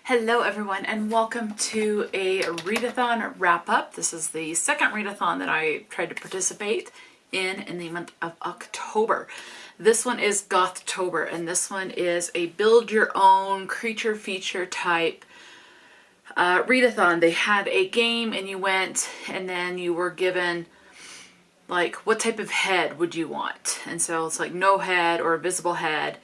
Hello everyone and welcome to a Readathon wrap-up. This is the second Readathon that I tried to participate in the month of October. This one is Gothtober and this one is a build your own creature feature type Readathon. They had a game and you went and then you were given like what type of head would you want, and so it's like no head or visible head,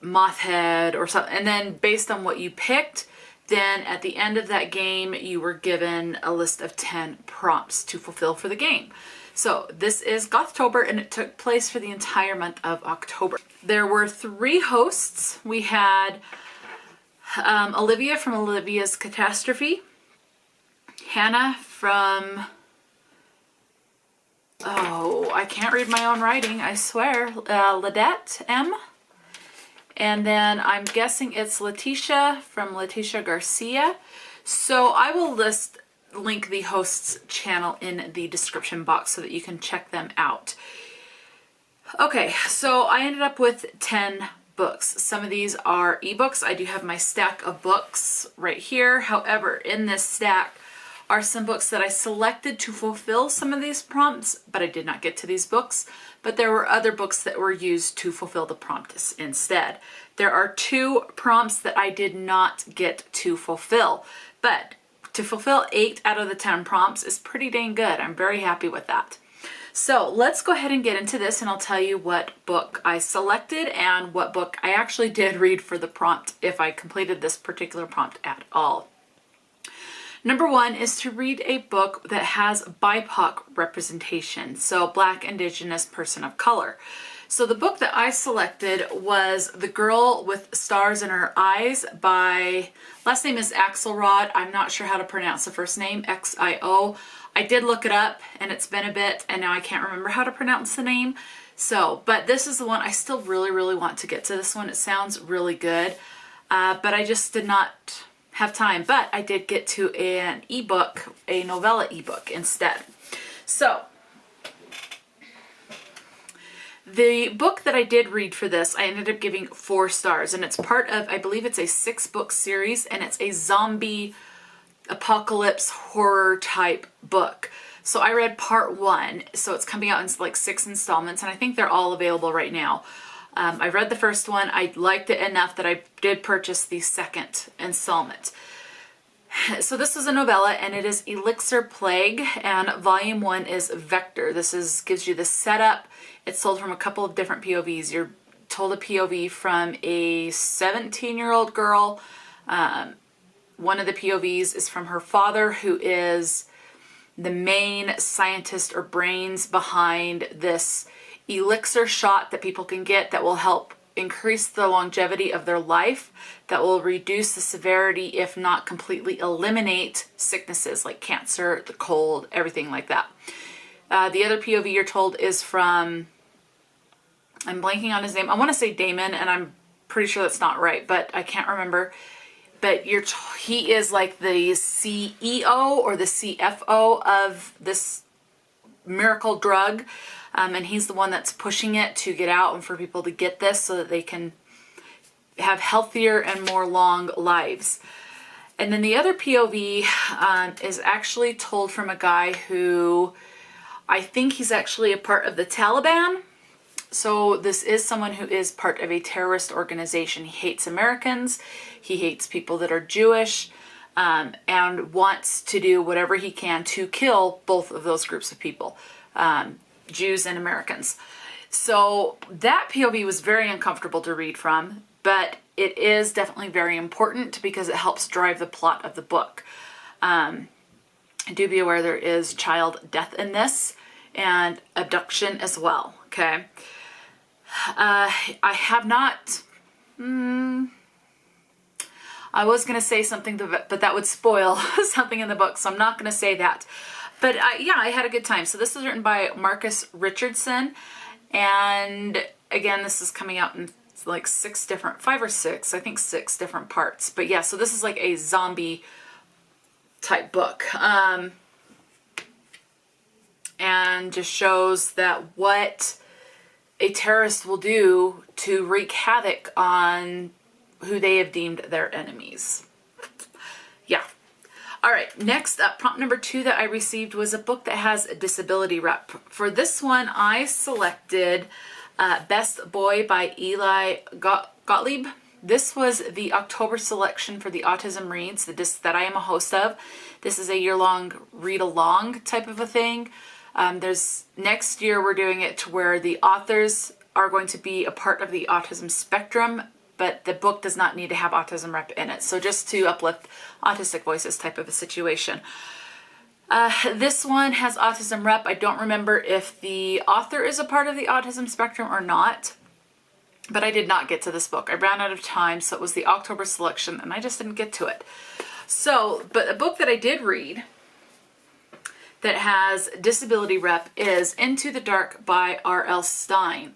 moth head or something, and then based on what you picked, then at the end of that game you were given a list of 10 prompts to fulfill for the game. So this is Gothtober and it took place for the entire month of October. There were 3 hosts. We had Olivia from Olivia's Catastrophe, Hannah from, oh, I can't read my own writing, I swear, Ladette M. And then I'm guessing it's Letitia from Letitia Garcia. So I will link the host's channel in the description box so that you can check them out. Okay, so I ended up with 10 books. Some of these are ebooks. I do have my stack of books right here. However, in this stack are some books that I selected to fulfill some of these prompts, but I did not get to these books. But there were other books that were used to fulfill the prompts instead. There are 2 prompts that I did not get to fulfill, but to fulfill 8 out of the 10 prompts is pretty dang good. I'm very happy with that. So let's go ahead and get into this and I'll tell you what book I selected and what book I actually did read for the prompt if I completed this particular prompt at all. Number 1 is to read a book that has BIPOC representation, so Black, Indigenous, Person of Color. So the book that I selected was The Girl with Stars in Her Eyes by, last name is Axelrod. I'm not sure how to pronounce the first name, X-I-O. I did look it up and it's been a bit and now I can't remember how to pronounce the name. So, but this is the one I still really want to get to this one. It sounds really good, but I just did not have time, but I did get to an ebook, a novella ebook instead. So the book that I did read for this, I ended up giving 4 stars, and it's part of, I believe it's a 6-book series, and it's a zombie apocalypse horror type book. So I read part 1, so it's coming out in like 6 installments, and I think they're all available right now. I read the first one. I liked it enough that I did purchase the second installment. So this is a novella and it is Elixr Plague and volume 1 is Vector. This gives you the setup. It's told from a couple of different POVs. You're told a POV from a 17-year-old girl. One of the POVs is from her father, who is the main scientist or brains behind this elixir shot that people can get that will help increase the longevity of their life, that will reduce the severity, if not completely eliminate sicknesses like cancer, the cold, everything like that. The other POV you're told is from, I'm blanking on his name. I want to say Damon, and I'm pretty sure that's not right, but I can't remember. But he is like the CEO or the CFO of this miracle drug. And he's the one that's pushing it to get out and for people to get this so that they can have healthier and more long lives. And then the other POV is actually told from a guy who, I think he's actually a part of the Taliban. So this is someone who is part of a terrorist organization. He hates Americans, he hates people that are Jewish, and wants to do whatever he can to kill both of those groups of people. Jews and Americans. So that POV was very uncomfortable to read from, but it is definitely very important because it helps drive the plot of the book. Do be aware there is child death in this and abduction as well, okay? I have not, I was going to say something, but that would spoil something in the book, so I'm not going to say that. But yeah, I had a good time. So this is written by Marcus Richardson. And again, this is coming out in like 5 or 6, I think 6 different parts. But yeah, so this is like a zombie type book. And just shows that what a terrorist will do to wreak havoc on who they have deemed their enemies. All right, next up, prompt number 2 that I received was a book that has a disability rep. For this one, I selected Best Boy by Eeli Gottieb. This was the October selection for the Autism Reads that I am a host of. This is a year-long read-along type of a thing. Next year we're doing it to where the authors are going to be a part of the autism spectrum, but the book does not need to have autism rep in it. So just to uplift autistic voices type of a situation. This one has autism rep. I don't remember if the author is a part of the autism spectrum or not, but I did not get to this book. I ran out of time, so it was the October selection, and I just didn't get to it. So, but a book that I did read that has disability rep is Into the Dark by R.L. Stine.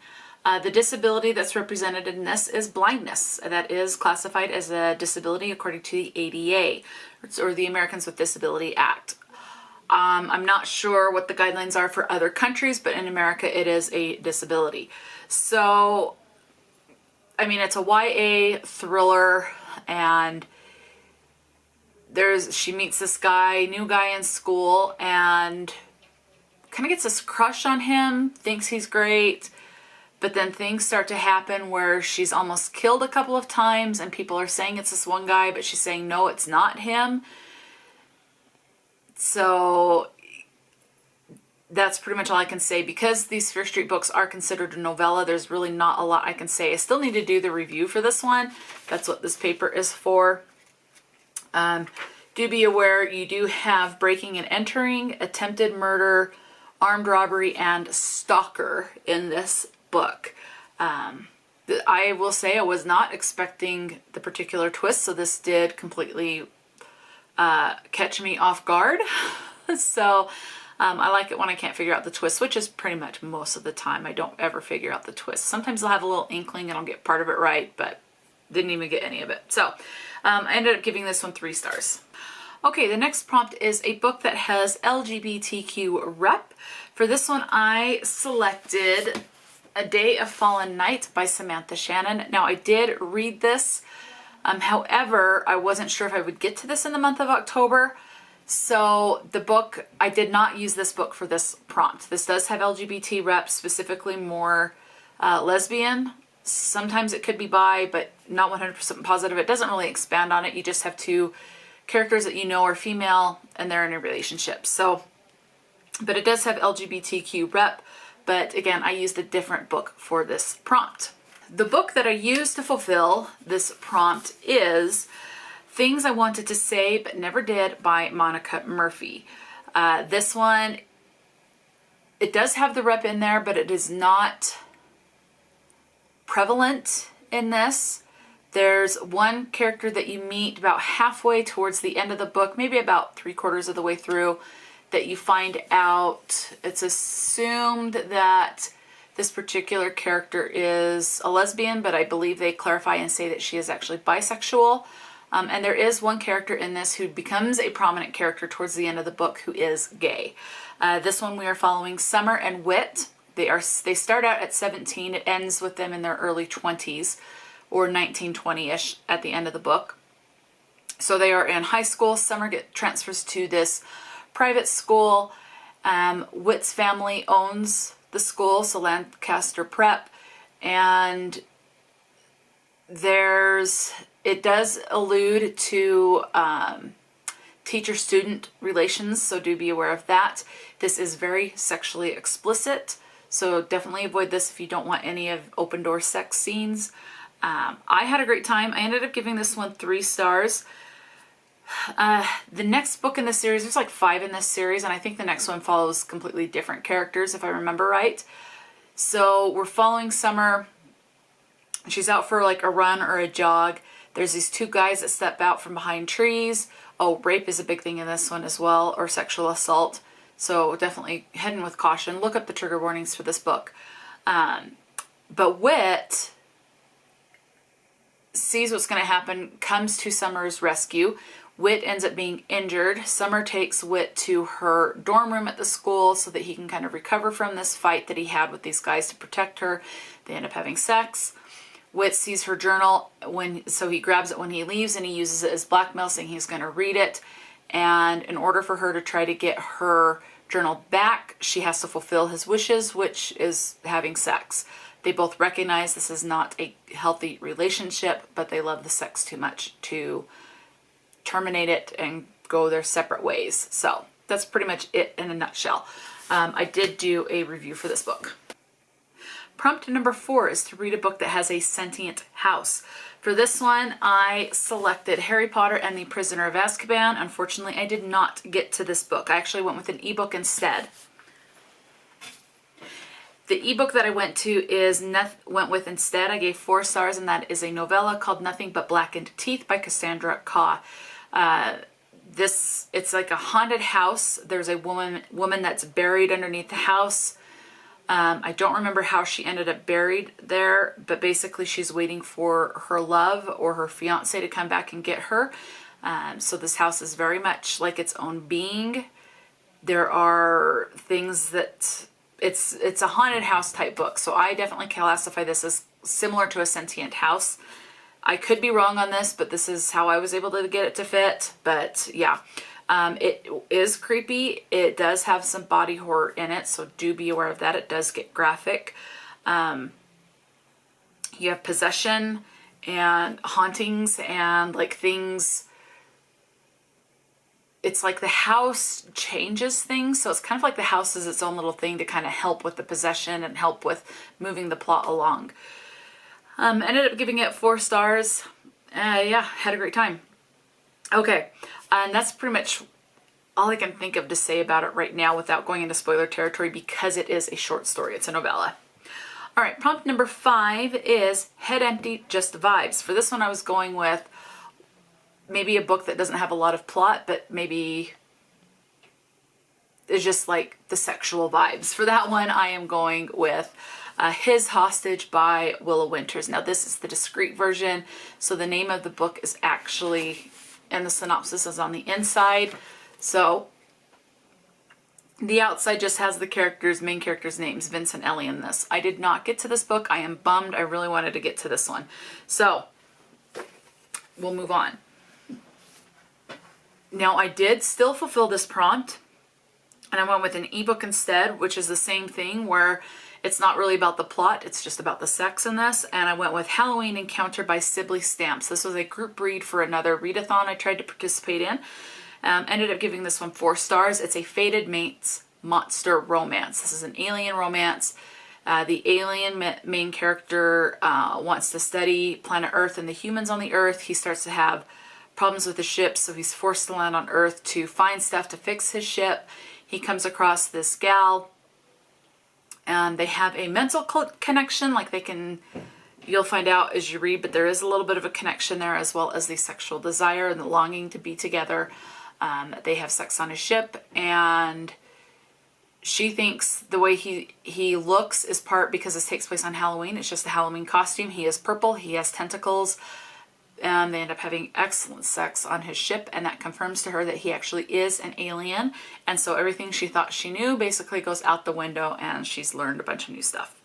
The disability that's represented in this is blindness. That is classified as a disability according to the ADA, or the Americans with Disability Act. I'm not sure what the guidelines are for other countries, but in America it is a disability. So, I mean, it's a YA thriller, and she meets this new guy in school, and kind of gets this crush on him, thinks he's great, but then things start to happen where she's almost killed a couple of times, and people are saying it's this one guy, but she's saying, no, it's not him. So that's pretty much all I can say. Because these Fear Street books are considered a novella, there's really not a lot I can say. I still need to do the review for this one. That's what this paper is for. Do be aware you do have breaking and entering, attempted murder, armed robbery, and stalker in this book. I will say I was not expecting the particular twist, so this did completely catch me off guard. So I like it when I can't figure out the twist, which is pretty much most of the time. I don't ever figure out the twist. Sometimes I'll have a little inkling and I'll get part of it right, but didn't even get any of it. So I ended up giving this one 3 stars. Okay, the next prompt is a book that has LGBTQ rep. For this one, I selected A Day of Fallen Night by Samantha Shannon. Now, I did read this. However, I wasn't sure if I would get to this in the month of October. So the book, I did not use this book for this prompt. This does have LGBT rep, specifically more lesbian. Sometimes it could be bi, but not 100% positive. It doesn't really expand on it. You just have 2 characters that you know are female and they're in a relationship. So, but it does have LGBTQ rep. But again, I used a different book for this prompt. The book that I used to fulfill this prompt is Things I Wanted to Say But Never Did by Monica Murphy. This one, it does have the rep in there, but it is not prevalent in this. There's one character that you meet about halfway towards the end of the book, maybe about 3/4 of the way through, that you find out it's assumed that this particular character is a lesbian, but I believe they clarify and say that she is actually bisexual. And there is one character in this who becomes a prominent character towards the end of the book who is gay. This one we are following Summer and Whit. They start out at 17. It ends with them in their early 20s, or 1920-ish at the end of the book. So they are in high school. Summer transfers to this private school. Whit's family owns the school, so Lancaster Prep, and it does allude to teacher-student relations, so do be aware of that. This is very sexually explicit, so definitely avoid this if you don't want any of open-door sex scenes. I had a great time. I ended up giving this one 3 stars. The next book in the series, there's like 5 in this series, and I think the next one follows completely different characters, if I remember right. So we're following Summer. She's out for like a run or a jog. There's these 2 guys that step out from behind trees. Oh, rape is a big thing in this one as well, or sexual assault. So definitely head in with caution. Look up the trigger warnings for this book. But Whit sees what's going to happen, comes to Summer's rescue. Whit ends up being injured. Summer takes Whit to her dorm room at the school so that he can kind of recover from this fight that he had with these guys to protect her. They end up having sex. Whit sees her journal, so he grabs it when he leaves and he uses it as blackmail, saying he's going to read it. and in order for her to try to get her journal back, she has to fulfill his wishes, which is having sex. They both recognize this is not a healthy relationship, but they love the sex too much to terminate it and go their separate ways. So that's pretty much it in a nutshell. I did do a review for this book. Prompt number 4 is to read a book that has a sentient house. For this one, I selected Harry Potter and the Prisoner of Azkaban. Unfortunately, I did not get to this book. I actually went with an ebook instead. The ebook that I went with instead, I gave 4 stars, and that is a novella called Nothing But Blackened Teeth by Cassandra Khaw. It's like a haunted house. There's a woman that's buried underneath the house. I don't remember how she ended up buried there, but basically she's waiting for her love or her fiance to come back and get her. So this house is very much like its own being. There are things that it's a haunted house type book. So I definitely classify this as similar to a sentient house. I could be wrong on this, but this is how I was able to get it to fit. But yeah. It is creepy. It does have some body horror in it, so do be aware of that. It does get graphic. You have possession and hauntings and like things. It's like the house changes things, so it's kind of like the house is its own little thing to kind of help with the possession and help with moving the plot along. Ended up giving it 4 stars. Yeah, had a great time. Okay, and that's pretty much all I can think of to say about it right now without going into spoiler territory because it is a short story. It's a novella. All right, prompt number 5 is Head Empty, Just Vibes. For this one, I was going with maybe a book that doesn't have a lot of plot, but maybe is just like the sexual vibes. For that one, I am going with His Hostage by Willow Winters. Now, this is the discreet version, so the name of the book is actually... and the synopsis is on the inside. So the outside just has the main characters' names, Vince and Ellie in this. I did not get to this book. I am bummed. I really wanted to get to this one. So we'll move on. Now I did still fulfill this prompt, and I went with an ebook instead, which is the same thing where it's not really about the plot, it's just about the sex in this. And I went with Halloween Encounter by Sibley Stamps. This was a group read for another readathon I tried to participate in. Ended up giving this one 4 stars. It's a fated mates monster romance. This is an alien romance. The alien main character wants to study planet Earth and the humans on the Earth. He starts to have problems with the ship, so he's forced to land on Earth to find stuff to fix his ship. He comes across this gal. And they have a mental connection, like you'll find out as you read, but there is a little bit of a connection there, as well as the sexual desire and the longing to be together. They have sex on a ship, and she thinks the way he looks is part because this takes place on Halloween. It's just a Halloween costume. He is purple. He has tentacles. And they end up having excellent sex on his ship, and that confirms to her that he actually is an alien. And so everything she thought she knew basically goes out the window, and she's learned a bunch of new stuff.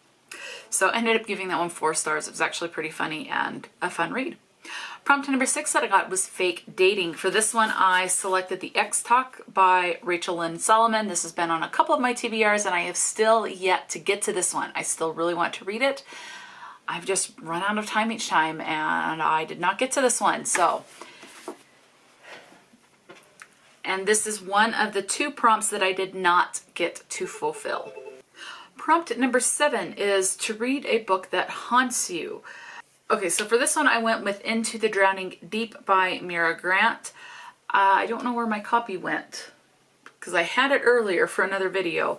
So I ended up giving that one 4 stars. It was actually pretty funny and a fun read. Prompt number 6 that I got was Fake Dating. For this one, I selected The X Talk by Rachel Lynn Soloman. This has been on a couple of my TBRs, and I have still yet to get to this one. I still really want to read it. I've just run out of time each time, and I did not get to this one. So, and this is one of the 2 prompts that I did not get to fulfill. Prompt number 7 is to read a book that haunts you. Okay, so for this one, I went with Into the Drowning Deep by Mira Grant. I don't know where my copy went because I had it earlier for another video.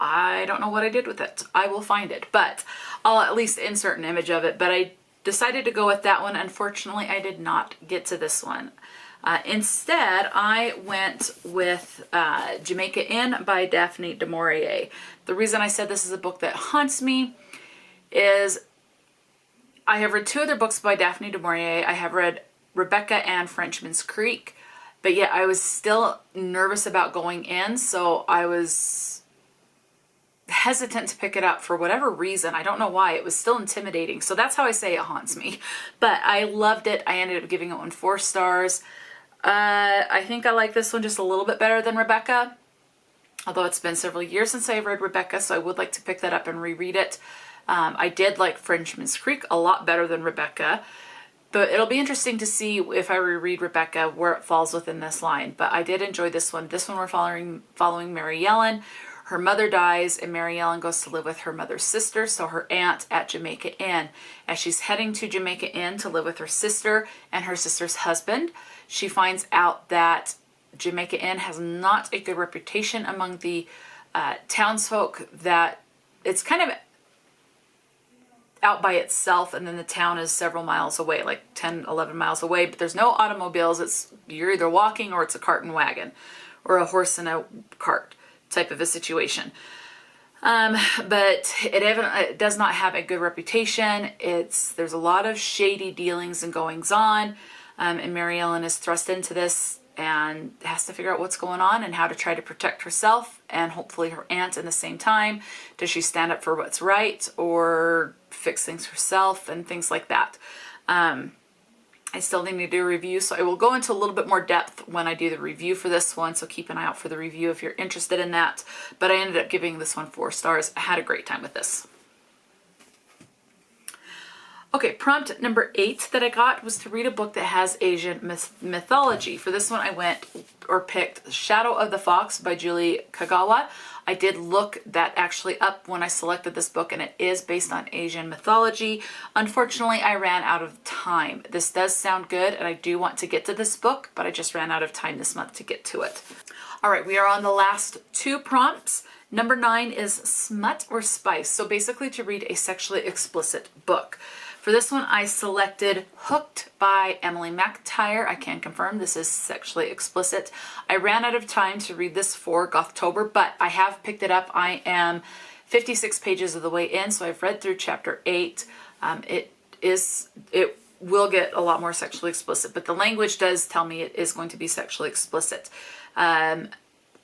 I don't know what I did with it. I will find it, but I'll at least insert an image of it. But I decided to go with that one. Unfortunately, I did not get to this one. Instead, I went with Jamaica Inn by Daphne du Maurier. The reason I said this is a book that haunts me is I have read 2 other books by Daphne du Maurier. I have read Rebecca and Frenchman's Creek, but yet I was still nervous about going in, so I was hesitant to pick it up for whatever reason. I don't know why. It was still intimidating. So that's how I say it haunts me. But I loved it. I ended up giving it 4 stars. I think I like this one just a little bit better than Rebecca, although it's been several years since I've read Rebecca, so I would like to pick that up and reread it. I did like Frenchman's Creek a lot better than Rebecca, but it'll be interesting to see if I reread Rebecca where it falls within this line. But I did enjoy this one. This one we're following Mary Ellen. Her mother dies and Mary Ellen goes to live with her mother's sister, so her aunt at Jamaica Inn. As she's heading to Jamaica Inn to live with her sister and her sister's husband, she finds out that Jamaica Inn has not a good reputation among the townsfolk, that it's kind of out by itself, and then the town is several miles away, like 10, 11 miles away, but there's no automobiles. You're either walking or it's a cart and wagon or a horse and a cart type of a situation. But it does not have a good reputation. There's a lot of shady dealings and goings on, and Mary Ellen is thrust into this and has to figure out what's going on and how to try to protect herself and hopefully her aunt in the same time. Does she stand up for what's right or fix things herself and things like that? I still need to do a review, so I will go into a little bit more depth when I do the review for this one, so keep an eye out for the review if you're interested in that. But I ended up giving this one 4 stars. I had a great time with this. Okay, prompt number 8 that I got was to read a book that has Asian mythology. For this one, I picked Shadow of the Fox by Julie Kagawa. I did look that actually up when I selected this book, and it is based on Asian mythology. Unfortunately, I ran out of time. This does sound good, and I do want to get to this book, but I just ran out of time this month to get to it. All right, we are on the last 2 prompts. Number 9 is Smut or Spice. So basically to read a sexually explicit book. For this one, I selected Hooked by Emily McIntire. I can confirm this is sexually explicit. I ran out of time to read this for Gothtober, but I have picked it up. I am 56 pages of the way in, so I've read through chapter 8. It will get a lot more sexually explicit, but the language does tell me it is going to be sexually explicit.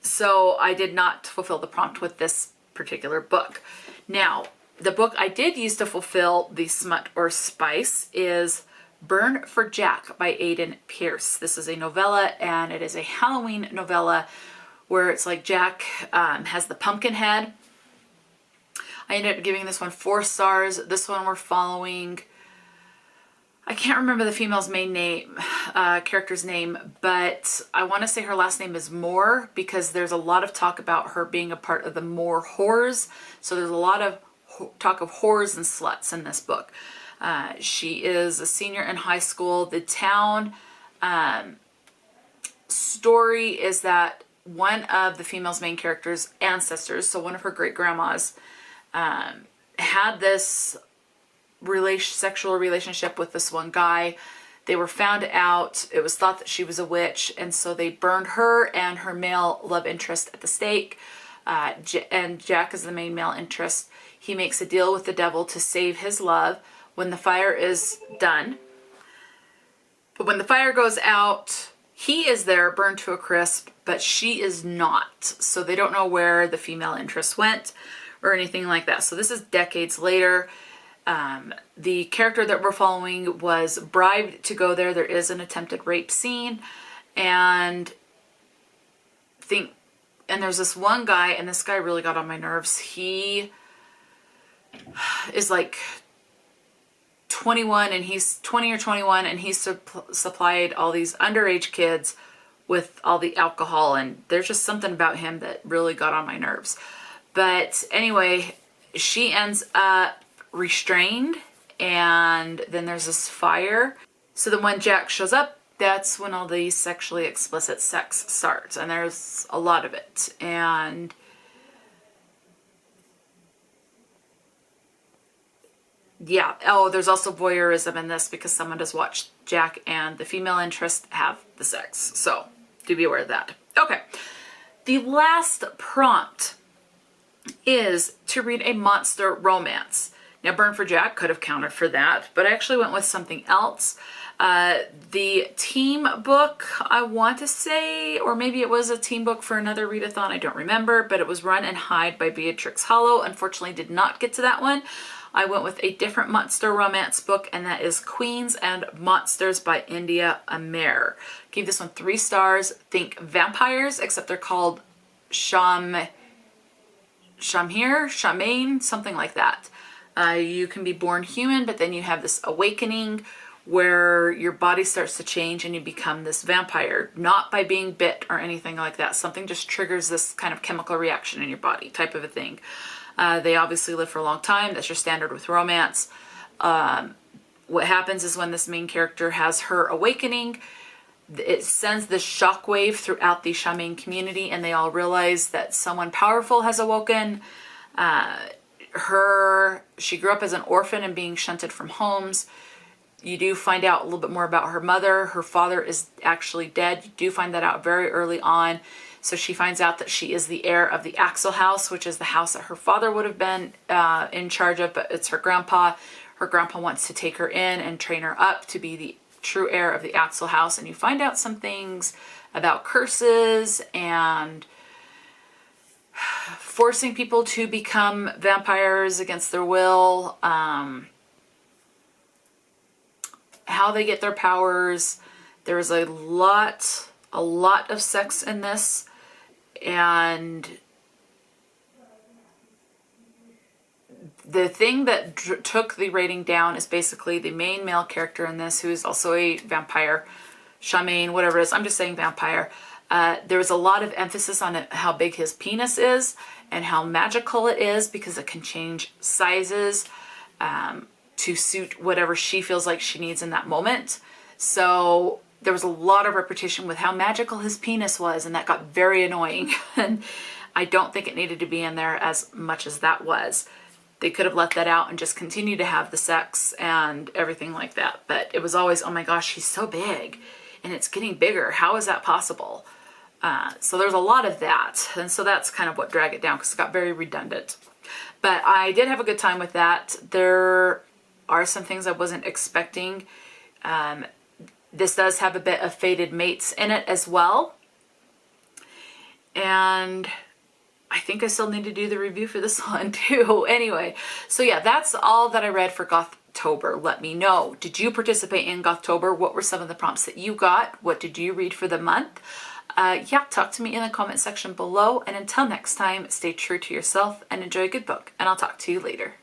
So I did not fulfill the prompt with this particular book. Now, the book I did use to fulfill the smut or spice is Burn for Jack by Aiden Pierce. This is a novella, and it is a Halloween novella where it's like Jack has the pumpkin head. I ended up giving this one 4 stars. This one we're following, I can't remember the female's main name, character's name, but I want to say her last name is Moore because there's a lot of talk about her being a part of the Moore whores. So there's a lot of talk of whores and sluts in this book. She is a senior in high school. The town story is that one of the female's main character's ancestors, so one of her great-grandmas, had this sexual relationship with this one guy. They were found out. It was thought that she was a witch, and so they burned her and her male love interest at the stake. And Jack is the main male interest. He makes a deal with the devil to save his love when the fire is done. But when the fire goes out, he is there burned to a crisp, but she is not. So they don't know where the female interest went or anything like that. So this is decades later. The character that we're following was bribed to go there. There is an attempted rape scene, and there's this one guy, and this guy really got on my nerves. He is like 21, and he's 20 or 21, and he's supplied all these underage kids with all the alcohol, and there's just something about him that really got on my nerves. But anyway, she ends up restrained, and then there's this fire. So then when Jack shows up, that's when all the sexually explicit sex starts, and there's a lot of it. And yeah, there's also voyeurism in this because someone does watch Jack and the female interest have the sex. So do be aware of that. Okay, the last prompt is to read a monster romance. Now, Burn for Jack could have counted for that, but I actually went with something else. The team book, I want to say, or maybe it was a team book for another readathon, I don't remember, but it was Run and Hide by Beatrix Hollow. Unfortunately, did not get to that one. I went with a different monster romance book, and that is Queens and Monsters by India Amare. Gave this one 3 stars. Think vampires, except they're called Shamir, Shamain, something like that. You can be born human, but then you have this awakening where your body starts to change and you become this vampire, not by being bit or anything like that. Something just triggers this kind of chemical reaction in your body type of a thing. They obviously live for a long time. That's your standard with romance. What happens is when this main character has her awakening, it sends this shockwave throughout the shaman community, and they all realize that someone powerful has awoken. She grew up as an orphan and being shunted from homes. You do find out a little bit more about her mother. Her father is actually dead. You do find that out very early on. So she finds out that she is the heir of the Axel house, which is the house that her father would have been in charge of, but it's her grandpa. Her grandpa wants to take her in and train her up to be the true heir of the Axel house. And you find out some things about curses and forcing people to become vampires against their will, how they get their powers. There's a lot of sex in this, and the thing that took the rating down is basically the main male character in this, who is also a vampire, shaman, whatever it is. I'm just saying vampire. There was a lot of emphasis on how big his penis is and how magical it is, because it can change sizes to suit whatever she feels like she needs in that moment. So there was a lot of repetition with how magical his penis was, and that got very annoying. And I don't think it needed to be in there as much as that was. They could have let that out and just continued to have the sex and everything like that. But it was always, oh my gosh, he's so big and it's getting bigger. How is that possible? So there's a lot of that. And so that's kind of what dragged it down, because it got very redundant. But I did have a good time with that. There are some things I wasn't expecting. This does have a bit of fated mates in it as well. And I think I still need to do the review for this one too. Anyway, so yeah, that's all that I read for Gothtober. Let me know. Did you participate in Gothtober? What were some of the prompts that you got? What did you read for the month? Yeah, talk to me in the comment section below. And until next time, stay true to yourself and enjoy a good book. And I'll talk to you later.